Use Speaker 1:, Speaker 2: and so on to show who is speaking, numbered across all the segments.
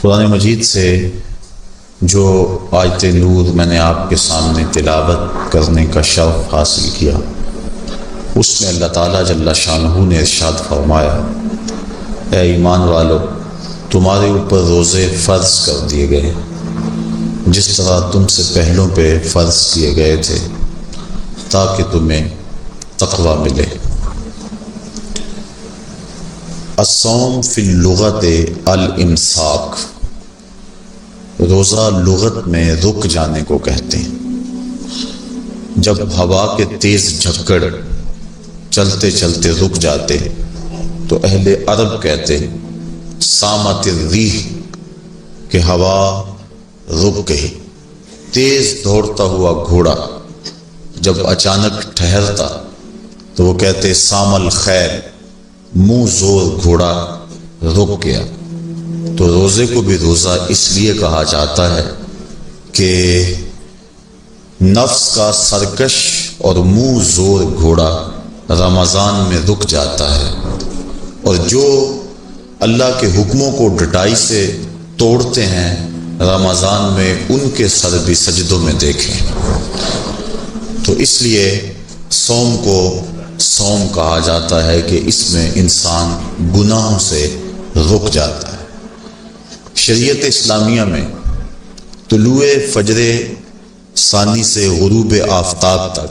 Speaker 1: قرآن مجید سے جو آیت نور میں نے آپ کے سامنے تلاوت کرنے کا شرف حاصل کیا، اس میں اللہ تعالیٰ جل شانہ نے ارشاد فرمایا، اے ایمان والو، تمہارے اوپر روزے فرض کر دیے گئے جس طرح تم سے پہلوں پہ فرض کیے گئے تھے تاکہ تمہیں تقوی ملے۔ الصوم فی اللغت الامساک، روزہ لغت میں رک جانے کو کہتے ہیں۔ جب ہوا کے تیز جھکڑ چلتے چلتے رک جاتے تو اہل عرب کہتے سامت الریح کہ ہوا رک گئی۔ تیز دوڑتا ہوا گھوڑا جب اچانک ٹھہرتا تو وہ کہتے سام الخیر، منہ زور گھوڑا رک گیا۔ تو روزے کو بھی روزہ اس لیے کہا جاتا ہے کہ نفس کا سرکش اور منہ زور گھوڑا رمضان میں رک جاتا ہے، اور جو اللہ کے حکموں کو ڈٹائی سے توڑتے ہیں رمضان میں ان کے سر بھی سجدوں میں دیکھیں۔ تو اس لیے صوم کو صوم کہا جاتا ہے کہ اس میں انسان گناہوں سے رک جاتا ہے۔ شریعت اسلامیہ میں طلوع فجر ثانی سے غروب آفتاب تک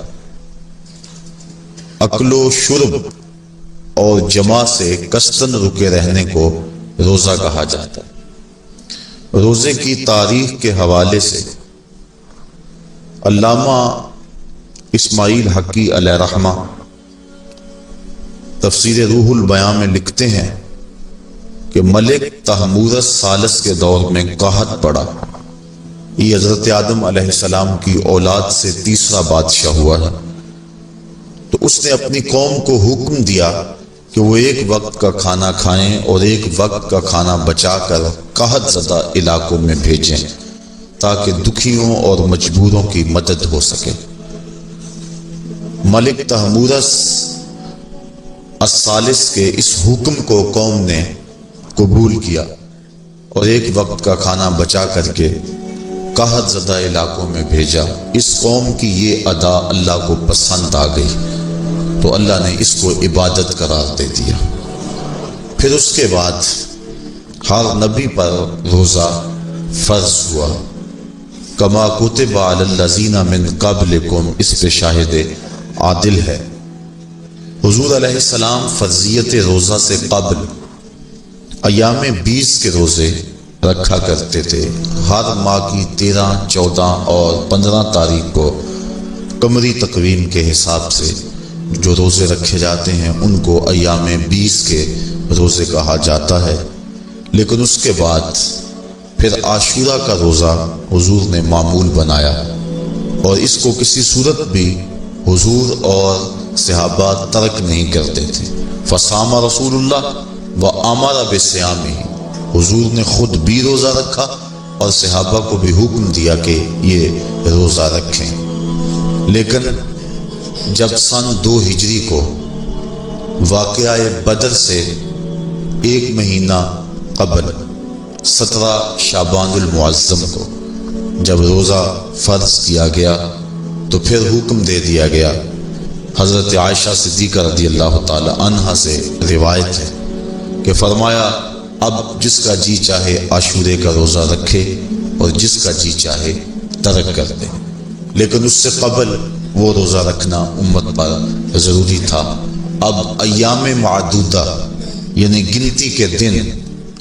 Speaker 1: اکل و شرب اور جماع سے کثرتاً رکے رہنے کو روزہ کہا جاتا ہے۔ روزے کی تاریخ کے حوالے سے علامہ اسماعیل حقی علیہ رحمہ تفسیر روح البیان میں لکھتے ہیں کہ ملک تحمورس ثالث کے دور میں قحط پڑا۔ یہ حضرت آدم علیہ السلام کی اولاد سے تیسرا بادشاہ ہوا ہے۔ تو اس نے اپنی قوم کو حکم دیا کہ وہ ایک وقت کا کھانا کھائیں اور ایک وقت کا کھانا بچا کر قحط زدہ علاقوں میں بھیجیں تاکہ دکھیوں اور مجبوروں کی مدد ہو سکے۔ ملک تحمورس الثالث کے اس حکم کو قوم نے قبول کیا اور ایک وقت کا کھانا بچا کر کے قحط زدہ علاقوں میں بھیجا۔ اس قوم کی یہ ادا اللہ کو پسند آ گئی تو اللہ نے اس کو عبادت قرار دے دیا۔ پھر اس کے بعد ہر نبی پر روزہ فرض ہوا۔ کما کتب علی الذین من قبلکم، اس پہ شاہد عادل ہے۔ حضور علیہ السلام فرضیت روزہ سے قبل ایام 20 کے روزے رکھا کرتے تھے۔ ہر ماہ کی 13، 14 اور 15 تاریخ کو قمری تقویم کے حساب سے جو روزے رکھے جاتے ہیں ان کو ایام 20 کے روزے کہا جاتا ہے۔ لیکن اس کے بعد پھر عاشورہ کا روزہ حضور نے معمول بنایا، اور اس کو کسی صورت بھی حضور اور صحابہ ترک نہیں کرتے تھے۔ فصام رسول اللہ وامر بصیامہ، حضور نے خود بھی روزہ رکھا اور صحابہ کو بھی حکم دیا کہ یہ روزہ رکھیں۔ لیکن جب سن 2 ہجری کو واقعہ بدر سے ایک مہینہ قبل 17 شعبان المعظم کو جب روزہ فرض کیا گیا تو پھر حکم دے دیا گیا۔ حضرت عائشہ صدیقہ رضی اللہ تعالی عنہا سے روایت ہے کہ فرمایا، اب جس کا جی چاہے عاشورے کا روزہ رکھے اور جس کا جی چاہے ترک کر دے، لیکن اس سے قبل وہ روزہ رکھنا امت پر ضروری تھا۔ اب ایام معدودہ یعنی گنتی کے دن،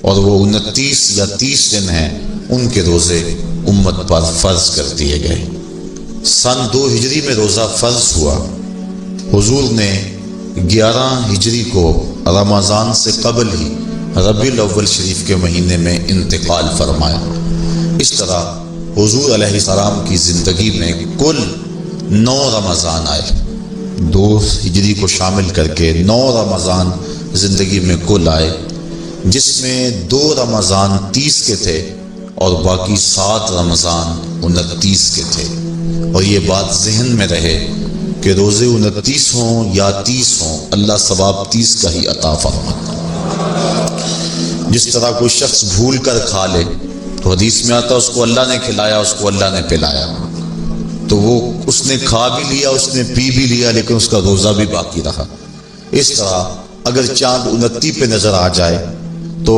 Speaker 1: اور وہ 29 یا 30 دن ہیں، ان کے روزے امت پر فرض کر دیے گئے۔ سن 2 ہجری میں روزہ فرض ہوا۔ حضور نے 11 ہجری کو رمضان سے قبل ہی ربیع الاول شریف کے مہینے میں انتقال فرمایا۔ اس طرح حضور علیہ السلام کی زندگی میں کل 9 رمضان آئے۔ 2 ہجری کو شامل کر کے 9 رمضان زندگی میں کل آئے، جس میں 2 رمضان 30 کے تھے اور باقی 7 رمضان 29 کے تھے۔ اور یہ بات ذہن میں رہے کہ روزے 29 ہوں یا 30 ہوں، اللہ ثواب 30 کا ہی عطا فرماتا۔ جس طرح کوئی شخص بھول کر کھا لے تو حدیث میں آتا ہے اس کو اللہ نے کھلایا، اس کو اللہ نے پلایا، تو وہ اس نے کھا بھی لیا، اس نے پی بھی لیا، لیکن اس کا روزہ بھی باقی رہا۔ اس طرح اگر چاند 29 پہ نظر آ جائے تو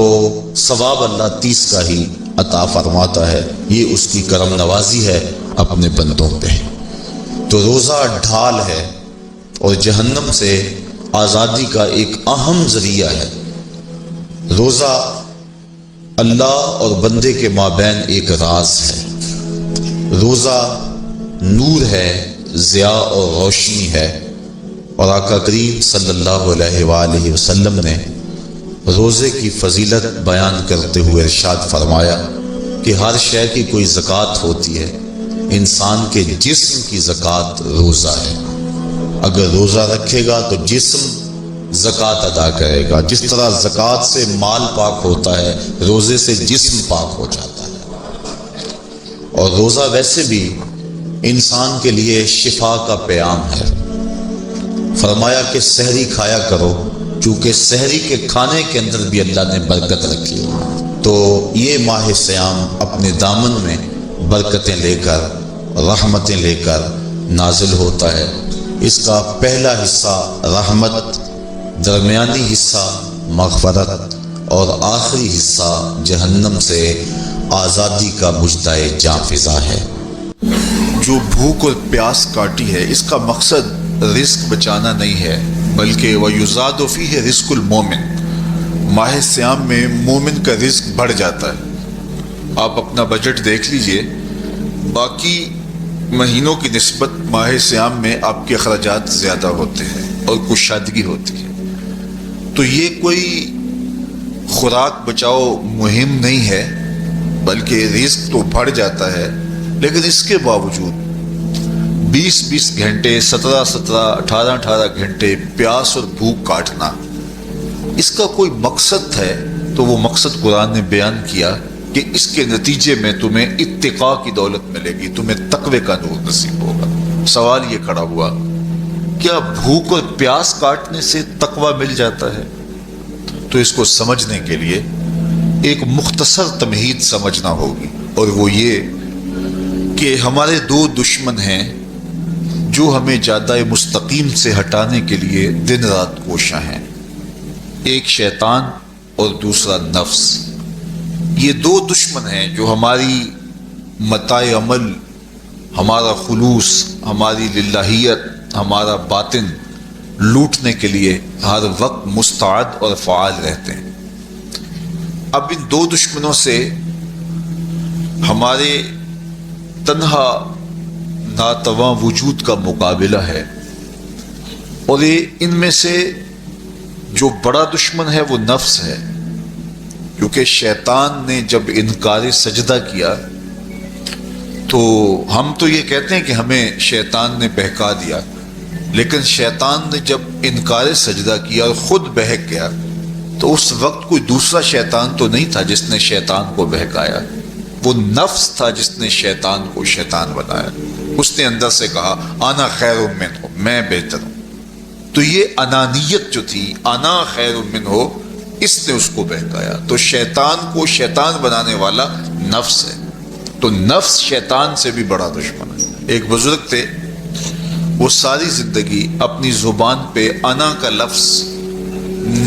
Speaker 1: ثواب اللہ 30 کا ہی عطا فرماتا ہے۔ یہ اس کی کرم نوازی ہے اپنے بندوں پہ۔ تو روزہ ڈھال ہے اور جہنم سے آزادی کا ایک اہم ذریعہ ہے۔ روزہ اللہ اور بندے کے مابین ایک راز ہے۔ روزہ نور ہے، ضیاء اور روشنی ہے، اور آقا کریم صلی اللہ علیہ وآلہ وسلم نے روزے کی فضیلت بیان کرتے ہوئے ارشاد فرمایا کہ ہر شے کی کوئی زکوٰۃ ہوتی ہے، انسان کے جسم کی زکوٰۃ روزہ ہے۔ اگر روزہ رکھے گا تو جسم زکوٰۃ ادا کرے گا، جس طرح زکوٰۃ سے مال پاک ہوتا ہے، روزے سے جسم پاک ہو جاتا ہے۔ اور روزہ ویسے بھی انسان کے لیے شفا کا پیام ہے۔ فرمایا کہ سحری کھایا کرو، چونکہ سحری کے کھانے کے اندر بھی اللہ نے برکت رکھی۔ تو یہ ماہ صیام اپنے دامن میں برکتیں لے کر، رحمتیں لے کر نازل ہوتا ہے۔ اس کا پہلا حصہ رحمت، درمیانی حصہ مغفرت، اور آخری حصہ جہنم سے آزادی کا مژدہ جاں فضا ہے۔
Speaker 2: جو بھوک اور پیاس کاٹی ہے، اس کا مقصد رزق بچانا نہیں ہے، بلکہ وَيُزَادُ فِيهِ رِزْقُ الْمُؤْمِنِ، ماہ صیام میں مومن کا رزق بڑھ جاتا ہے۔ آپ اپنا بجٹ دیکھ لیجئے، باقی مہینوں کی نسبت ماہ صیام میں آپ کے اخراجات زیادہ ہوتے ہیں اور کشادگی ہوتی ہے۔ تو یہ کوئی خوراک بچاؤ مہم نہیں ہے، بلکہ رزق تو بڑھ جاتا ہے، لیکن اس کے باوجود 20 گھنٹے، 17 18 گھنٹے پیاس اور بھوک کاٹنا، اس کا کوئی مقصد ہے تو وہ مقصد قرآن نے بیان کیا کہ اس کے نتیجے میں تمہیں اتقاء کی دولت ملے گی، تمہیں تقوی کا نور نصیب ہوگا۔ سوال یہ کھڑا ہوا، کیا بھوک اور پیاس کاٹنے سے تقوی مل جاتا ہے؟ تو اس کو سمجھنے کے لیے ایک مختصر تمہید سمجھنا ہوگی، اور وہ یہ کہ ہمارے دو دشمن ہیں جو ہمیں جادہ مستقیم سے ہٹانے کے لیے دن رات کوشاں ہیں، ایک شیطان اور دوسرا نفس۔ یہ دو دشمن ہیں جو ہماری متاع عمل، ہمارا خلوص، ہماری للہیت، ہمارا باطن لوٹنے کے لیے ہر وقت مستعد اور فعال رہتے ہیں۔ اب ان دو دشمنوں سے ہمارے تنہا ناتواں وجود کا مقابلہ ہے، اور ان میں سے جو بڑا دشمن ہے وہ نفس ہے، کیونکہ شیطان نے جب انکار سجدہ کیا تو ہم تو یہ کہتے ہیں کہ ہمیں شیطان نے بہکا دیا، لیکن شیطان نے جب انکار سجدہ کیا اور خود بہک گیا تو اس وقت کوئی دوسرا شیطان تو نہیں تھا جس نے شیطان کو بہکایا، وہ نفس تھا جس نے شیطان کو شیطان بنایا۔ اس نے اندر سے کہا انا خیر منہ، میں بہتر ہوں۔ تو یہ انانیت جو تھی، انا خیر منہ، اس نے اس کو بہکایا۔ تو شیطان کو شیطان بنانے والا نفس ہے، تو نفس شیطان سے بھی بڑا دشمن ہے۔ ایک بزرگ تھے، وہ ساری زندگی اپنی زبان پہ انا کا لفظ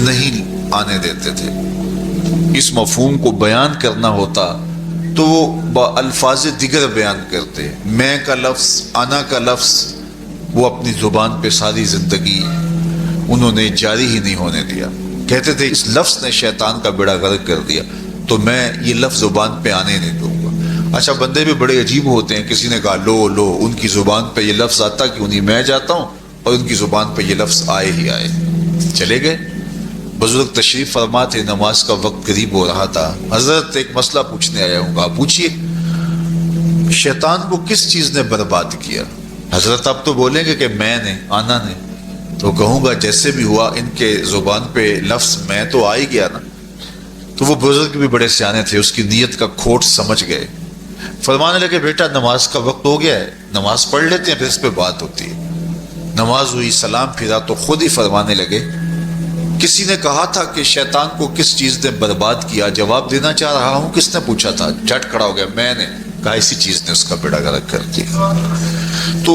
Speaker 2: نہیں آنے دیتے تھے۔ اس مفہوم کو بیان کرنا ہوتا تو وہ با الفاظ دیگر بیان کرتے، میں کا لفظ، انا کا لفظ، وہ اپنی زبان پہ ساری زندگی انہوں نے جاری ہی نہیں ہونے دیا۔ کہتے تھے اس لفظ نے شیطان کا بیڑا غرق کر دیا، تو میں یہ لفظ زبان پہ آنے نہیں دوں گا۔ اچھا، بندے بھی بڑے عجیب ہوتے ہیں، کسی نے کہا لو لو، ان کی زبان پہ یہ لفظ آتا کیوں نہیں، میں جاتا ہوں اور ان کی زبان پہ یہ لفظ آئے ہی آئے، چلے گئے۔ بزرگ تشریف فرما تھے، نماز کا وقت قریب ہو رہا تھا، حضرت ایک مسئلہ پوچھنے آیا ہوں گا، پوچھیے شیطان کو کس چیز نے برباد کیا؟ حضرت آپ تو بولیں گے کہ میں نے، آنا نے، تو کہوں گا جیسے بھی ہوا ان کے زبان پہ لفظ میں تو آ ہی گیا نا۔ تو وہ بزرگ بھی بڑے سیانے تھے، اس کی نیت کا کھوٹ سمجھ گئے، فرمانے لگے بیٹا نماز کا وقت ہو گیا ہے، نماز پڑھ لیتے ہیں پھر اس پہ بات ہوتی ہے۔ نماز ہوئی، سلام پھرا تو خود ہی فرمانے لگے کسی نے کہا تھا کہ شیطان کو کس چیز نے برباد کیا، جواب دینا چاہ رہا ہوں کس نے پوچھا تھا، جھٹ کھڑا ہو گیا، میں نے کہا اسی چیز نے اس کا بیڑا غرق کر دیا۔ تو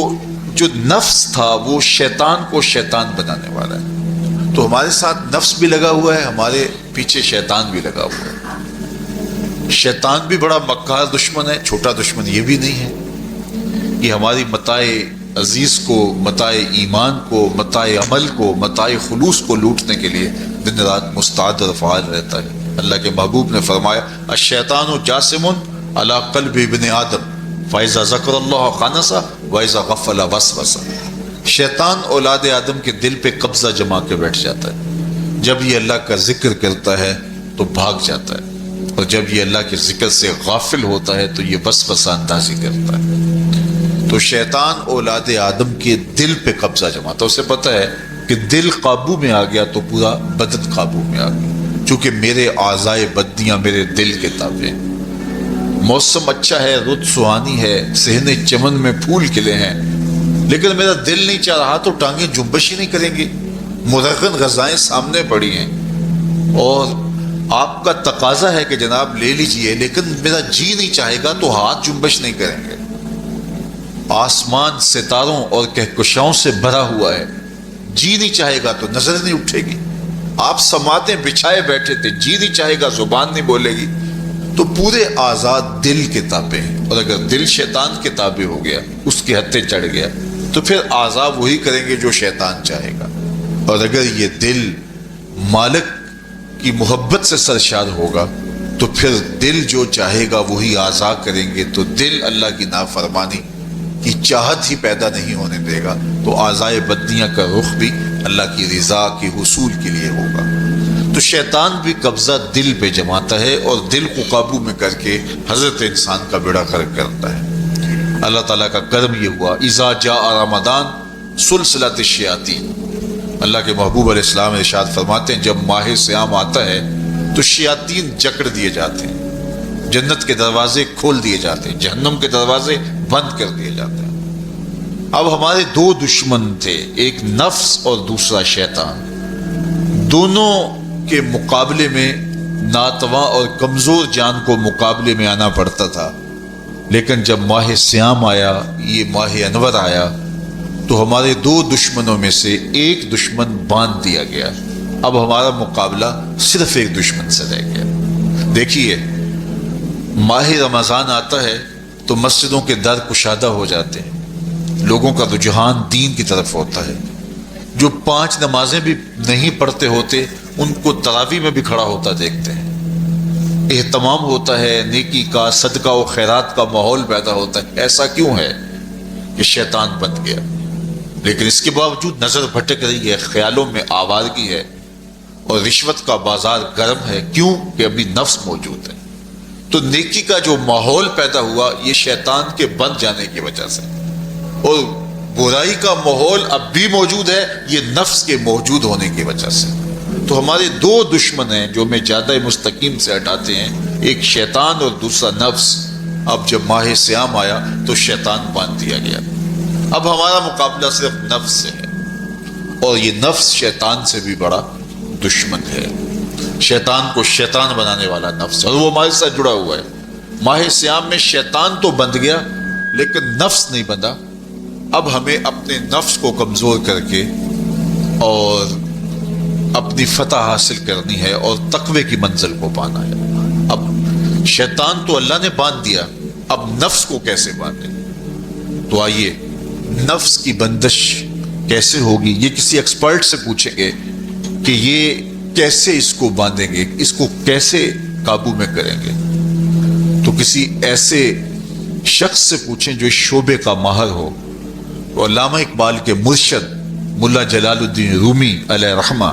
Speaker 2: جو نفس تھا وہ شیطان کو شیطان بنانے والا ہے، تو ہمارے ساتھ نفس بھی لگا ہوا ہے، ہمارے پیچھے شیطان بھی لگا ہوا ہے۔ شیطان بھی بڑا مکار دشمن ہے، چھوٹا دشمن یہ بھی نہیں ہے۔ یہ ہماری متاع عزیز کو، متاع ایمان کو، متاع عمل کو، متاع خلوص کو لوٹنے کے لیے دن رات مستعد اور فعال رہتا ہے۔ اللہ کے محبوب نے فرمایا الشیطان جاسم علی قلب ابن آدم فاذا ذکر اللہ خنس واذا غفل وسوس۔ شیطان اولاد آدم کے دل پہ قبضہ جما کے بیٹھ جاتا ہے، جب یہ اللہ کا ذکر کرتا ہے تو بھاگ جاتا ہے، اور جب یہ اللہ کے ذکر سے غافل ہوتا ہے تو یہ وسوسہ اندازی کرتا ہے۔ تو شیطان اولاد آدم کے دل پہ قبضہ جماتا ہے، اسے پتہ ہے کہ دل قابو میں آ گیا تو پورا بدن قابو میں آ گیا، چونکہ میرے اعضائے بدنیاں میرے دل کے تابع ہیں۔ موسم اچھا ہے، رت سہانی ہے، صحن چمن میں پھول کھلے ہیں، لیکن میرا دل نہیں چاہ رہا تو ٹانگیں جنبش ہی نہیں کریں گی۔ مرغن غذائیں سامنے پڑی ہیں اور آپ کا تقاضا ہے کہ جناب لے لیجئے، لیکن میرا جی نہیں چاہے گا تو ہاتھ جنبش نہیں کریں گے۔ آسمان ستاروں اور کہکشاؤں سے بھرا ہوا ہے، جی نہیں چاہے گا تو نظر نہیں اٹھے گی۔ آپ سماعتیں بچھائے بیٹھے تھے، جی نہیں چاہے گا زبان نہیں بولے گی۔ تو پورے آزاد دل کے تابع ہیں، اور اگر دل شیطان کے تابع ہو گیا، اس کے ہتھے چڑھ گیا، تو پھر اعضاء وہی کریں گے جو شیطان چاہے گا۔ اور اگر یہ دل مالک کی محبت سے سرشار ہوگا تو پھر دل جو چاہے گا وہی اعضاء کریں گے، تو دل اللہ کی نافرمانی کی چاہت ہی پیدا نہیں ہونے دے گا، تو اعضائے بدنیاں کا رخ بھی اللہ کی رضا کے حصول کے لیے ہوگا۔ تو شیطان بھی قبضہ دل پہ جماتا ہے اور دل کو قابو میں کر کے حضرت انسان کا بیڑا غرق کرتا ہے۔ اللہ تعالیٰ کا کرم یہ ہوا اذا جاء رمضان سلسلۃ الشیاطین، اللہ کے محبوب علیہ السلام ارشاد فرماتے ہیں جب ماہ صیام آتا ہے تو شیاطین جکڑ دیے جاتے ہیں، جنت کے دروازے کھول دیے جاتے ہیں، جہنم کے دروازے بند کر دیے جاتے ہیں۔ اب ہمارے دو دشمن تھے، ایک نفس اور دوسرا شیطان، دونوں کے مقابلے میں ناتواں اور کمزور جان کو مقابلے میں آنا پڑتا تھا، لیکن جب ماہ صیام آیا، یہ ماہ انور آیا، تو ہمارے دو دشمنوں میں سے ایک دشمن باندھ دیا گیا۔ اب ہمارا مقابلہ صرف ایک دشمن سے رہ گیا۔ دیکھیے ماہ رمضان آتا ہے تو مسجدوں کے در کشادہ ہو جاتے ہیں، لوگوں کا رجحان دین کی طرف ہوتا ہے۔ جو 5 نمازیں بھی نہیں پڑھتے ہوتے ان کو تراویح میں بھی کھڑا ہوتا دیکھتے ہیں، اہتمام ہوتا ہے، نیکی کا، صدقہ و خیرات کا ماحول پیدا ہوتا ہے۔ ایسا کیوں ہے؟ کہ شیطان بن گیا، لیکن اس کے باوجود نظر بھٹک رہی ہے، خیالوں میں آوارگی ہے، اور رشوت کا بازار گرم ہے۔ کیوں؟ کہ ابھی نفس موجود ہے۔ تو نیکی کا جو ماحول پیدا ہوا یہ شیطان کے بن جانے کی وجہ سے، اور برائی کا ماحول اب بھی موجود ہے یہ نفس کے موجود ہونے کی وجہ سے۔ تو ہمارے دو دشمن ہیں جو ہمیں زیادہ مستقیم سے ہٹاتے ہیں، ایک شیطان اور دوسرا نفس۔ اب جب ماہ صیام آیا تو شیطان باندھ دیا گیا، اب ہمارا مقابلہ صرف نفس سے ہے، اور یہ نفس شیطان سے بھی بڑا دشمن ہے۔ شیطان کو شیطان بنانے والا نفس ہے، اور وہ ہمارے ساتھ جڑا ہوا ہے۔ ماہ صیام میں شیطان تو بند گیا لیکن نفس نہیں بندھا۔ اب ہمیں اپنے نفس کو کمزور کر کے اور اپنی فتح حاصل کرنی ہے اور تقوی کی منزل کو پانا ہے۔ اب شیطان تو اللہ نے باندھ دیا، اب نفس کو کیسے باندھیں؟ تو آئیے نفس کی بندش کیسے ہوگی یہ کسی ایکسپرٹ سے پوچھیں گے کہ یہ کیسے اس کو باندھیں گے، اس کو کیسے قابو میں کریں گے۔ تو کسی ایسے شخص سے پوچھیں جو اس شعبے کا ماہر ہو۔ تو علامہ اقبال کے مرشد ملا جلال الدین رومی علیہ رحمہ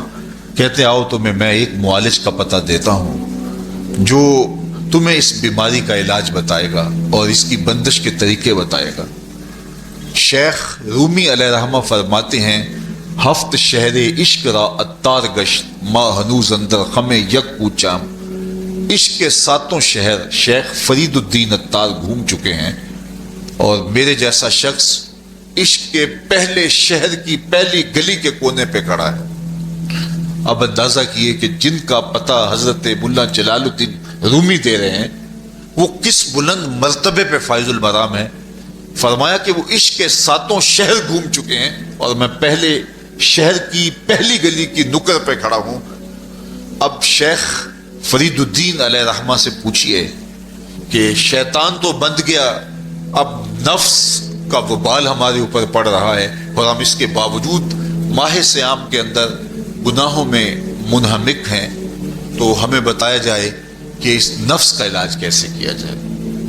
Speaker 2: کہتے آؤ تمہیں میں ایک معالج کا پتہ دیتا ہوں جو تمہیں اس بیماری کا علاج بتائے گا اور اس کی بندش کے طریقے بتائے گا۔ شیخ رومی علیہ رحمہ فرماتے ہیں ہفت شہر عشق را اتار گشت ما ہنوز اندر خم یک پوچام۔ عشق کے 7 شہر شیخ فرید الدین اتار گھوم چکے ہیں، اور میرے جیسا شخص عشق کے پہلے شہر کی پہلی گلی کے کونے پہ کھڑا ہے۔ اب اندازہ کیے کہ جن کا پتہ حضرت ملا جلال الدین رومی دے رہے ہیں وہ کس بلند مرتبے پہ فائز المرام ہے. فرمایا کہ وہ عشق کے 7 شہر گھوم چکے ہیں اور میں پہلے شہر کی پہلی گلی کی نکر پہ کھڑا ہوں. اب شیخ فرید الدین علیہ رحمہ سے پوچھئے کہ شیطان تو بند گیا، اب نفس کا وبال ہمارے اوپر پڑ رہا ہے اور ہم اس کے باوجود ماہ صیام کے اندر گناہوں میں منہمک ہیں، تو ہمیں بتایا جائے کہ اس نفس کا علاج کیسے کیا جائے.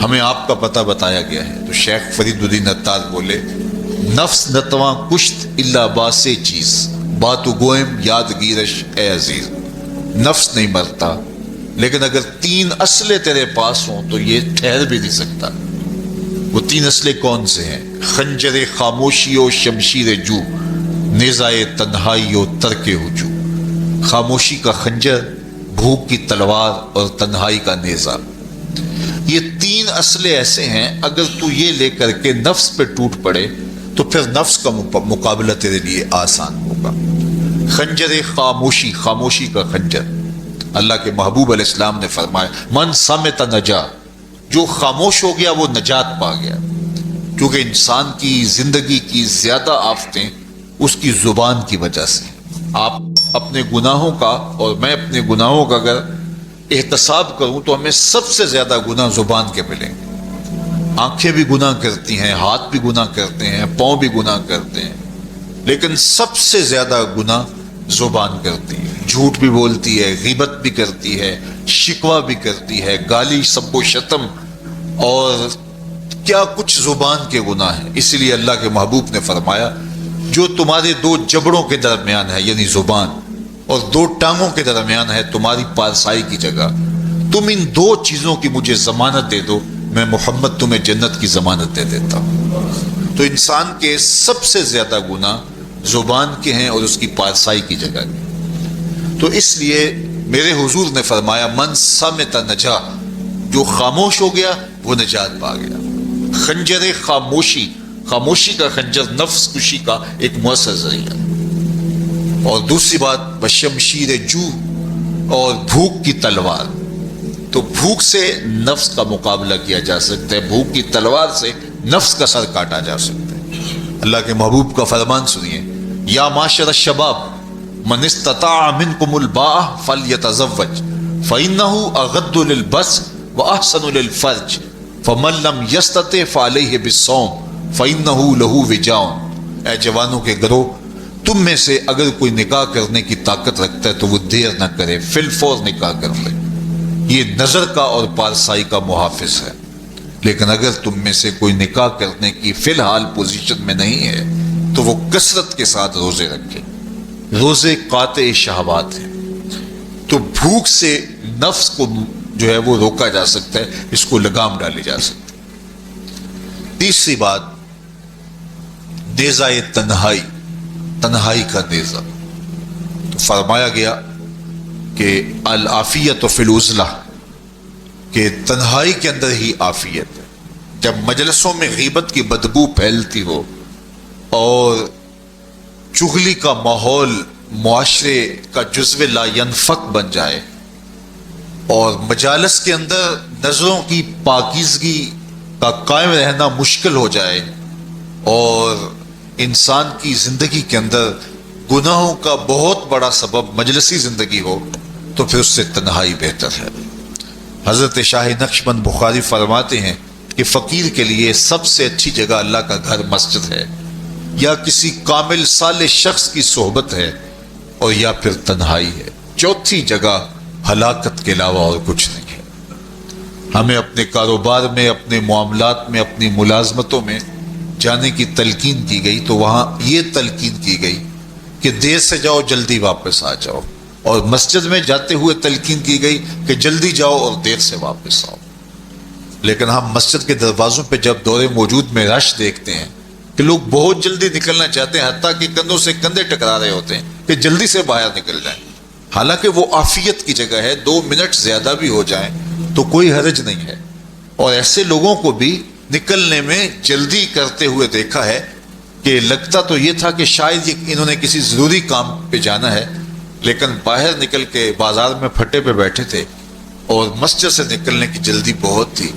Speaker 2: ہمیں آپ کا پتہ بتایا گیا ہے. تو شیخ فرید الدین عطار بولے نفس نتواں کشت الا باسے چیز باتو گوئم یاد گیرش اے عزیز. نفس نہیں مرتا، لیکن اگر 3 اسلحے تیرے پاس ہوں تو یہ ٹھہر بھی نہیں سکتا. وہ 3 اسلحے کون سے ہیں؟ خنجر خاموشی و شمشیر جو، نیزائے تنہائی و ترک ہجو. خاموشی کا خنجر، بھوک کی تلوار اور تنہائی کا نیزہ. یہ 3 اسلحے ایسے ہیں اگر تو یہ لے کر کے نفس پہ ٹوٹ پڑے تو پھر نفس کا مقابلہ تیرے لیے آسان ہوگا. خنجر خاموشی، خاموشی کا خنجر. اللہ کے محبوب علیہ السلام نے فرمایا من صمت نجا، جو خاموش ہو گیا وہ نجات پا گیا. کیونکہ انسان کی زندگی کی زیادہ آفتیں اس کی زبان کی وجہ سے. آپ اپنے گناہوں کا اور میں اپنے گناہوں کا اگر احتساب کروں تو ہمیں سب سے زیادہ گناہ زبان کے ملیں گے. آنکھیں بھی گناہ کرتی ہیں، ہاتھ بھی گناہ کرتے ہیں، پاؤں بھی گناہ کرتے ہیں، لیکن سب سے زیادہ گناہ زبان کرتی ہے. جھوٹ بھی بولتی ہے، غیبت بھی کرتی ہے، شکوہ بھی کرتی ہے، گالی سب و شتم اور کیا کچھ زبان کے گناہ ہیں. اسی لیے اللہ کے محبوب نے فرمایا جو تمہارے 2 جبڑوں کے درمیان ہے یعنی زبان اور 2 ٹانگوں کے درمیان ہے تمہاری پارسائی کی جگہ، تم ان 2 چیزوں کی مجھے ضمانت دے دو، میں محمد تمہیں جنت کی ضمانت دے دیتا ہوں. تو انسان کے سب سے زیادہ گناہ زبان کے ہیں اور اس کی پارسائی کی جگہ کے. تو اس لیے میرے حضور نے فرمایا من صمت نجا، جو خاموش ہو گیا وہ نجات پا گیا. خنجر خاموشی، خاموشی کا خنجر نفس کشی کا ایک مؤثر ذریعہ. اور دوسری بات بشمشیر جو، اور بھوک کی تلوار. تو بھوک سے نفس کا مقابلہ کیا جا سکتا ہے، بھوک کی تلوار سے نفس کا سر کاٹا جا سکتا ہے. اللہ کے محبوب کا فرمان سنیے یا معاشر الشباب من استطاع منکم الباء فلیتزوج فإنه اغض للبصر واحسن للفرج فمن لم یستطع فعلیہ بالصوم فإنه له وجاء. اے جوانوں کے گروہ، تم میں سے اگر کوئی نکاح کرنے کی طاقت رکھتا ہے تو وہ دیر نہ کرے، فی الفور نکاح کر لے. یہ نظر کا اور پارسائی کا محافظ ہے. لیکن اگر تم میں سے کوئی نکاح کرنے کی فی الحال پوزیشن میں نہیں ہے تو وہ کثرت کے ساتھ روزے رکھے. روزے قاطع شہوات ہیں. تو بھوک سے نفس کو جو ہے وہ روکا جا سکتا ہے، اس کو لگام ڈالی جا سکتی ہے. تیسری بات نیزہ تنہائی، تنہائی کا نیزہ. تو فرمایا گیا کہ العافیت فی العزلہ، کہ تنہائی کے اندر ہی عافیت ہے. جب مجلسوں میں غیبت کی بدبو پھیلتی ہو اور چغلی کا ماحول معاشرے کا جزو لا ینفک بن جائے اور مجالس کے اندر نظروں کی پاکیزگی کا قائم رہنا مشکل ہو جائے اور انسان کی زندگی کے اندر گناہوں کا بہت بڑا سبب مجلسی زندگی ہو تو پھر اس سے تنہائی بہتر ہے. حضرت شاہ نقشبند بخاری فرماتے ہیں کہ فقیر کے لیے سب سے اچھی جگہ اللہ کا گھر مسجد ہے، یا کسی کامل صالح شخص کی صحبت ہے، اور یا پھر تنہائی ہے. چوتھی جگہ ہلاکت کے علاوہ اور کچھ نہیں ہے. ہمیں اپنے کاروبار میں، اپنے معاملات میں، اپنی ملازمتوں میں جانے کی تلقین کی گئی تو وہاں یہ تلقین کی گئی کہ دیر سے جاؤ جلدی واپس آ جاؤ، اور مسجد میں جاتے ہوئے تلقین کی گئی کہ جلدی جاؤ اور دیر سے واپس آؤ. لیکن ہم مسجد کے دروازوں پہ جب دور موجود میں رش دیکھتے ہیں کہ لوگ بہت جلدی نکلنا چاہتے ہیں، حتیٰ کہ کندھوں سے کندھے ٹکرا رہے ہوتے ہیں کہ جلدی سے باہر نکل جائیں. حالانکہ وہ عافیت کی جگہ ہے، 2 منٹ زیادہ بھی ہو جائیں تو کوئی حرج نہیں ہے. اور ایسے لوگوں کو بھی نکلنے میں جلدی کرتے ہوئے دیکھا ہے کہ لگتا تو یہ تھا کہ شاید انہوں نے کسی ضروری کام پہ جانا ہے، لیکن باہر نکل کے بازار میں پھٹے پہ بیٹھے تھے اور مسجد سے نکلنے کی جلدی بہت تھی.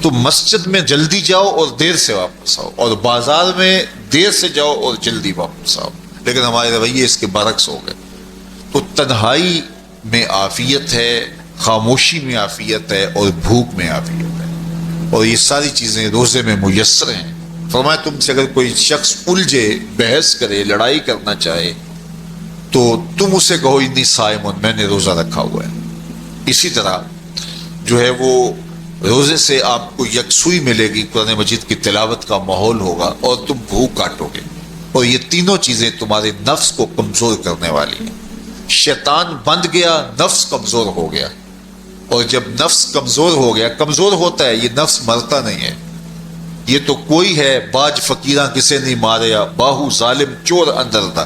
Speaker 2: تو مسجد میں جلدی جاؤ اور دیر سے واپس آؤ، اور بازار میں دیر سے جاؤ اور جلدی واپس آؤ. لیکن ہمارے رویے اس کے برعکس ہو گئے. تو تنہائی میں عافیت ہے، خاموشی میں عافیت ہے، اور بھوک میں عافیت ہے، اور یہ ساری چیزیں روزے میں میسر ہیں. فرمایا تم سے اگر کوئی شخص الجھے، بحث کرے، لڑائی کرنا چاہے تو تم اسے کہو انی صائم، میں نے روزہ رکھا ہوا ہے. اسی طرح جو ہے وہ روزے سے آپ کو یکسوئی ملے گی، قرآن مجید کی تلاوت کا ماحول ہوگا، اور تم بھوک کاٹو گے. اور یہ تینوں چیزیں تمہارے نفس کو کمزور کرنے والی ہیں. شیطان بند گیا، نفس کمزور ہو گیا. اور جب نفس کمزور ہو گیا، کمزور ہوتا ہے، یہ نفس مرتا نہیں ہے. یہ تو کوئی ہے باج فقیراں کسے نہیں ماریا، باہو ظالم چور اندر تھا.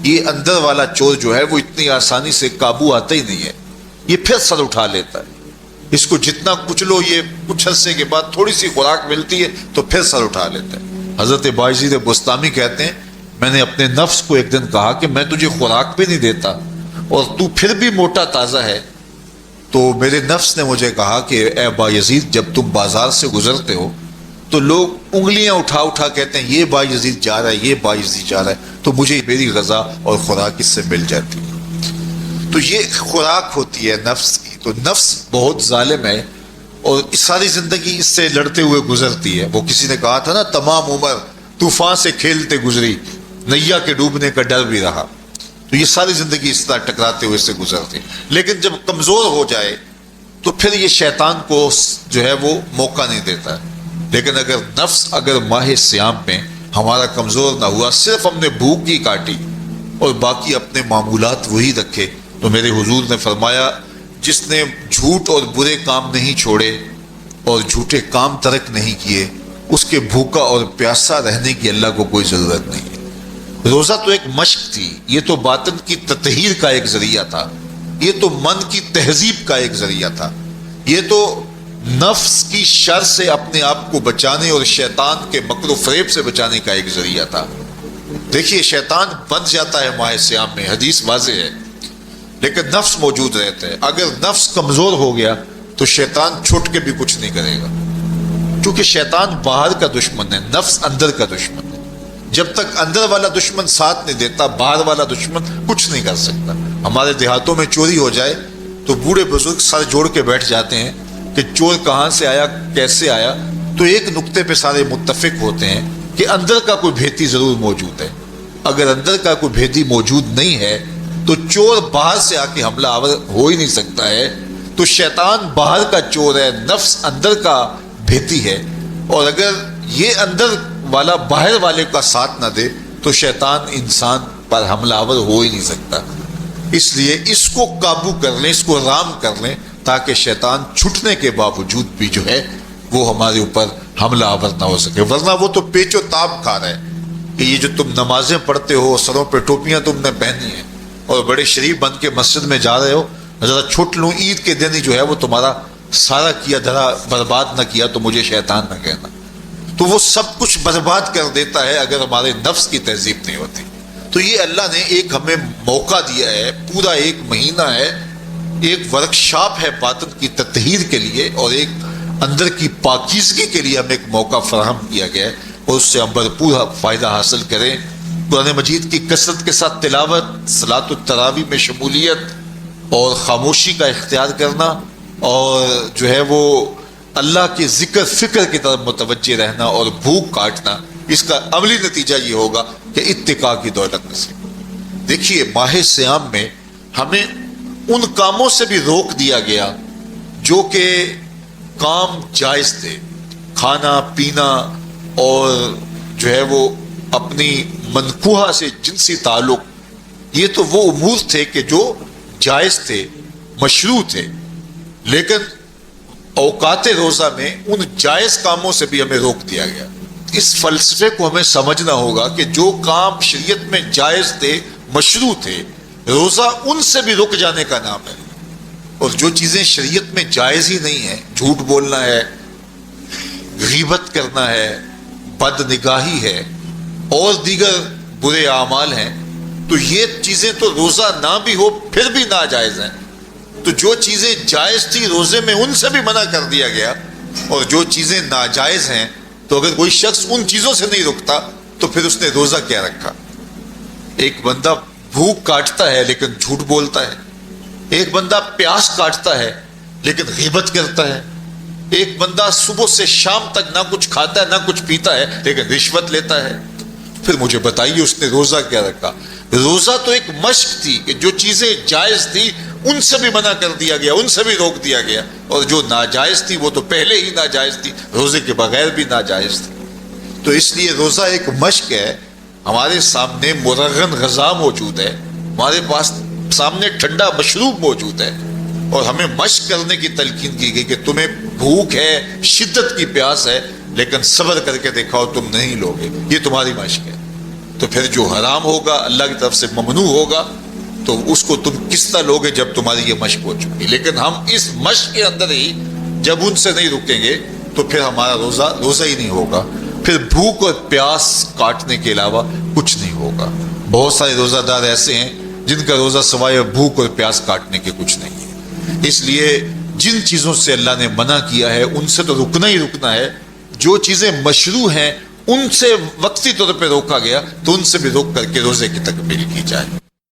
Speaker 2: یہ اندر والا چور جو ہے وہ اتنی آسانی سے قابو آتا ہی نہیں ہے. یہ پھر سر اٹھا لیتا ہے. اس کو جتنا کچلو، یہ کچھ عرصے کے بعد تھوڑی سی خوراک ملتی ہے تو پھر سر اٹھا لیتا ہے. حضرت باجید بستامی کہتے ہیں میں نے اپنے نفس کو ایک دن کہا کہ میں تجھے خوراک بھی نہیں دیتا اور تو پھر بھی موٹا تازہ ہے. تو میرے نفس نے مجھے کہا کہ اے بایزید، جب تم بازار سے گزرتے ہو تو لوگ انگلیاں اٹھا اٹھا کہتے ہیں یہ بایزید جا رہا ہے، یہ بایزید جا رہا ہے، تو مجھے میری غذا اور خوراک اس سے مل جاتی ہے. تو یہ خوراک ہوتی ہے نفس کی. تو نفس بہت ظالم ہے اور ساری زندگی اس سے لڑتے ہوئے گزرتی ہے. وہ کسی نے کہا تھا نا، تمام عمر طوفان سے کھیلتے گزری، نیا کے ڈوبنے کا ڈر بھی رہا. تو یہ ساری زندگی اس طرح ٹکراتے ہوئے سے گزرتی. لیکن جب کمزور ہو جائے تو پھر یہ شیطان کو جو ہے وہ موقع نہیں دیتا ہے. لیکن اگر نفس ماہ سیام میں ہمارا کمزور نہ ہوا، صرف ہم نے بھوک ہی کاٹی اور باقی اپنے معمولات وہی رکھے، تو میرے حضور نے فرمایا جس نے جھوٹ اور برے کام نہیں چھوڑے اور جھوٹے کام ترک نہیں کیے، اس کے بھوکا اور پیاسا رہنے کی اللہ کو کوئی ضرورت نہیں ہے. روزہ تو ایک مشق تھی، یہ تو باطن کی تطہیر کا ایک ذریعہ تھا، یہ تو من کی تہذیب کا ایک ذریعہ تھا، یہ تو نفس کی شر سے اپنے آپ کو بچانے اور شیطان کے مکر و فریب سے بچانے کا ایک ذریعہ تھا. دیکھیے شیطان بن جاتا ہے ماہ سیام میں، حدیث واضح ہے، لیکن نفس موجود رہتا ہے. اگر نفس کمزور ہو گیا تو شیطان چھوٹ کے بھی کچھ نہیں کرے گا، کیونکہ شیطان باہر کا دشمن ہے، نفس اندر کا دشمن ہے. جب تک اندر والا دشمن ساتھ نہیں دیتا، باہر والا دشمن کچھ نہیں کر سکتا. ہمارے دیہاتوں میں چوری ہو جائے تو بوڑھے بزرگ سر جوڑ کے بیٹھ جاتے ہیں کہ چور کہاں سے آیا، کیسے آیا. تو ایک نقطے پہ سارے متفق ہوتے ہیں کہ اندر کا کوئی بھیتی ضرور موجود ہے. اگر اندر کا کوئی بھیتی موجود نہیں ہے تو چور باہر سے آ کے حملہ آور ہو ہی نہیں سکتا ہے. تو شیطان باہر کا چور ہے، نفس اندر کا بھیتی ہے، اور اگر یہ اندر والا باہر والے کا ساتھ نہ دے تو شیطان انسان پر حملہ آور ہو ہی نہیں سکتا. اس لیے اس کو قابو کر لیں، اس کو رام کر لیں، تاکہ شیطان چھٹنے کے باوجود بھی جو ہے وہ ہمارے اوپر حملہ آور نہ ہو سکے. ورنہ وہ تو پیچ و تاب کھا رہا ہے کہ یہ جو تم نمازیں پڑھتے ہو، سروں پہ ٹوپیاں تم نے پہنی ہیں اور بڑے شریف بن کے مسجد میں جا رہے ہو، ذرا چھٹ لوں، عید کے دن ہی جو ہے وہ تمہارا سارا کیا دھرا برباد نہ کیا تو مجھے شیطان نہ کہنا. تو وہ سب کچھ برباد کر دیتا ہے اگر ہمارے نفس کی تہذیب نہیں ہوتی. تو یہ اللہ نے ایک ہمیں موقع دیا ہے، پورا ایک مہینہ ہے، ایک ورکشاپ ہے باطن کی تطہیر کے لیے اور ایک اندر کی پاکیزگی کے لیے ہمیں ایک موقع فراہم کیا گیا ہے، اور اس سے ہم بھرپور فائدہ حاصل کریں. قرآن مجید کی کثرت کے ساتھ تلاوت، صلاۃ التراویح میں شمولیت اور خاموشی کا اختیار کرنا، اور جو ہے وہ اللہ کے ذکر فکر کی طرف متوجہ رہنا اور بھوک کاٹنا. اس کا عملی نتیجہ یہ ہوگا کہ اتقاء کی دولت نصیب. دیکھیے ماہ سیام میں ہمیں ان کاموں سے بھی روک دیا گیا جو کہ کام جائز تھے، کھانا پینا اور جو ہے وہ اپنی منکوحہ سے جنسی تعلق، یہ تو وہ امور تھے کہ جو جائز تھے، مشروع تھے. لیکن اوقات روزہ میں ان جائز کاموں سے بھی ہمیں روک دیا گیا. اس فلسفے کو ہمیں سمجھنا ہوگا کہ جو کام شریعت میں جائز تھے، مشروع تھے، روزہ ان سے بھی رک جانے کا نام ہے. اور جو چیزیں شریعت میں جائز ہی نہیں ہیں، جھوٹ بولنا ہے، غیبت کرنا ہے، بد نگاہی ہے اور دیگر برے اعمال ہیں، تو یہ چیزیں تو روزہ نہ بھی ہو پھر بھی ناجائز ہیں. تو جو چیزیں جائز تھی روزے میں ان سے بھی منع کر دیا گیا, اور جو چیزیں ناجائز ہیں تو اگر کوئی شخص ان چیزوں سے نہیں رکتا تو پھر اس نے روزہ کیا رکھا. ایک بندہ بھوک کاٹتا ہے لیکن جھوٹ بولتا ہے, ایک بندہ پیاس کاٹتا ہے لیکن غیبت کرتا ہے, ایک بندہ صبح سے شام تک نہ کچھ کھاتا ہے نہ کچھ پیتا ہے لیکن رشوت لیتا ہے. پھر مجھے بتائیے اس نے روزہ کیا رکھا. روزہ تو ایک مشق تھی کہ جو چیزیں جائز تھی ان سے بھی منع کر دیا گیا, ان سے بھی روک دیا گیا, اور جو ناجائز تھی وہ تو پہلے ہی ناجائز تھی, روزے کے بغیر بھی ناجائز تھی. تو اس لیے روزہ ایک مشق ہے. ہمارے سامنے مرغن غذا موجود ہے, ہمارے پاس سامنے ٹھنڈا مشروب موجود ہے, اور ہمیں مشق کرنے کی تلقین کی گئی کہ تمہیں بھوک ہے, شدت کی پیاس ہے, لیکن صبر کر کے دکھاؤ تم نہیں لوگے, یہ تمہاری مشق ہے. تو پھر جو حرام ہوگا اللہ کی طرف سے ممنوع ہوگا تو اس کو تم کس طرح لوگے جب تمہاری یہ مشق ہو چکی. لیکن ہم اس مشق کے اندر ہی جب ان سے نہیں رکیں گے تو پھر ہمارا روزہ ہی نہیں ہوگا. پھر بھوک اور پیاس کاٹنے کے علاوہ کچھ نہیں ہوگا. بہت سارے روزہ دار ایسے ہیں جن کا روزہ سوائے بھوک اور پیاس کاٹنے کے کچھ نہیں ہے. اس لیے جن چیزوں سے اللہ نے منع کیا ہے ان سے تو رکنا ہی رکنا ہے. جو چیزیں مشروع ہیں ان سے وقتی طور پہ روکا گیا تو ان سے بھی روک کر کے روزے کی تکمیل کی جائے.